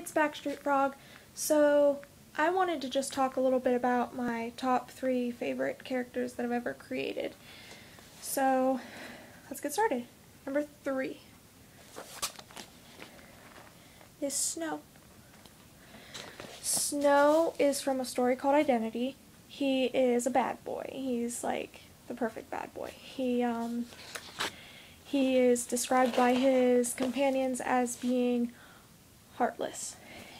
it's Backstreetfrog. So I wanted to just talk a little bit about my top 3 favorite characters that I've ever created. So let's get started. Number 3 is Snow. Snow is from a story called Identity. He is a bad boy. He's like the perfect bad boy. He is described by his companions as being heartless.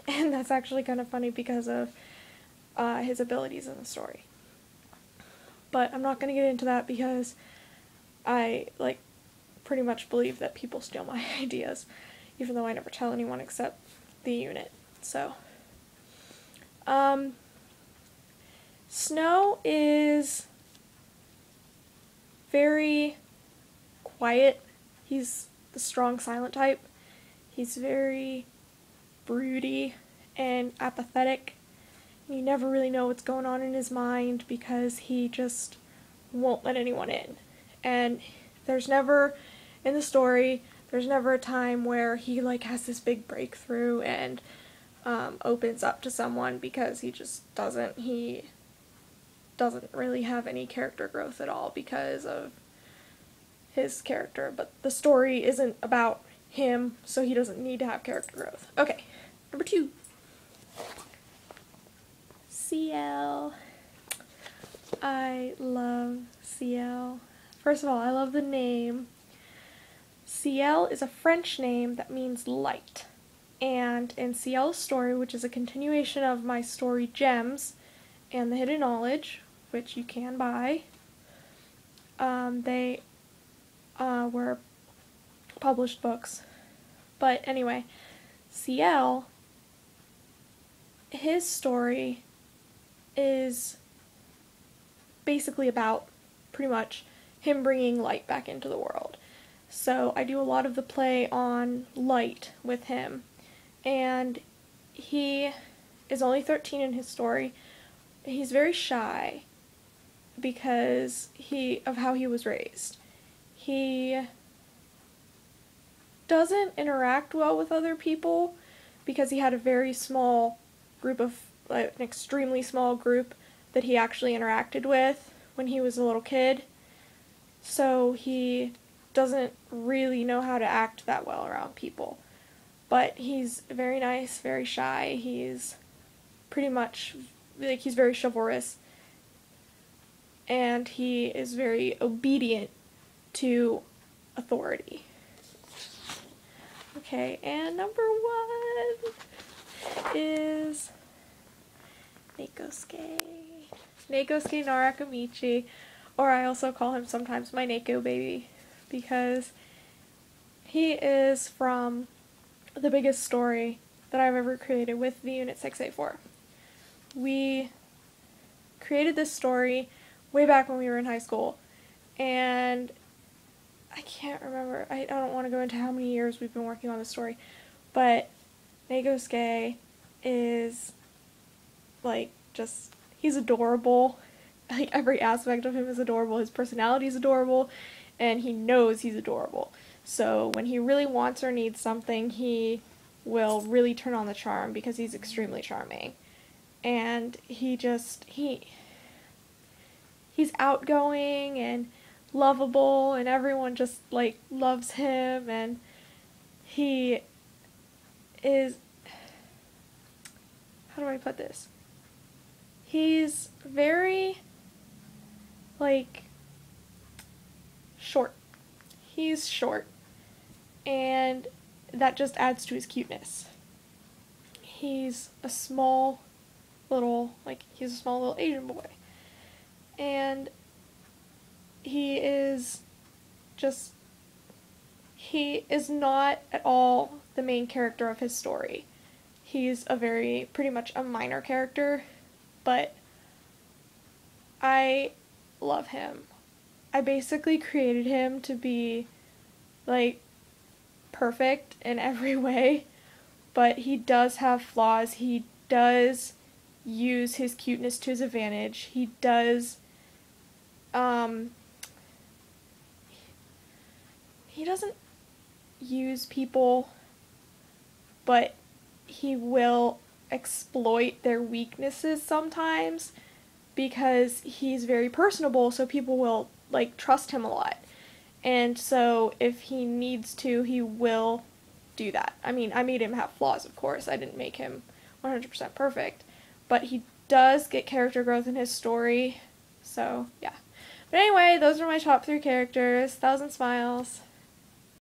And that's actually kind of funny because of his abilities in the story. But I'm not going to get into that because I pretty much believe that people steal my ideas, even though I never tell anyone except the unit. So, Snow is very quiet. He's the strong silent type. He's very broody and apathetic. You never really know what's going on in his mind because he just won't let anyone in. And there's never, in the story, there's never a time where he has this big breakthrough and opens up to someone, because he doesn't really have any character growth at all because of his character. But the story isn't about him, so he doesn't need to have character growth. Okay, number 2. CL. I love CL. First of all, I love the name. CL is a French name that means light. And in CL's story, which is a continuation of my story Gems and the Hidden Knowledge, which you can buy, they were published books. But anyway, CL, his story is basically about pretty much him bringing light back into the world. So I do a lot of the play on light with him, and he is only 13 in his story. He's very shy because of how he was raised. He doesn't interact well with other people because he had a very small group of, an extremely small group that he actually interacted with when he was a little kid. So he doesn't really know how to act that well around people. But he's very nice, very shy. He's pretty much, he's very chivalrous. And he is very obedient to authority. Okay, and number 1 is Nekosuke. Nekosuke Narakamichi, or I also call him sometimes my Neko baby, because he is from the biggest story that I've ever created with the Unit 684. We created this story way back when we were in high school, and I can't remember, I don't want to go into how many years we've been working on this story, but Nekosuke is he's adorable. Every aspect of him is adorable. His personality is adorable, and he knows he's adorable. So when he really wants or needs something, he will really turn on the charm because he's extremely charming. And he's outgoing and lovable, and everyone just loves him, and he is, how do I put this? He's very short. He's short, and that just adds to his cuteness. He's a small little Asian boy, and he is not at all the main character of his story. He's pretty much a minor character, but I love him. I basically created him to be perfect in every way, but he does have flaws. He does use his cuteness to his advantage. He does he doesn't use people, but he will exploit their weaknesses sometimes because he's very personable, so people will like trust him a lot. And so if he needs to, he will do that. I mean, I made him have flaws, of course. I didn't make him 100% perfect, but he does get character growth in his story. So, yeah. But anyway, those are my top 3 characters. 1,000 Smiles.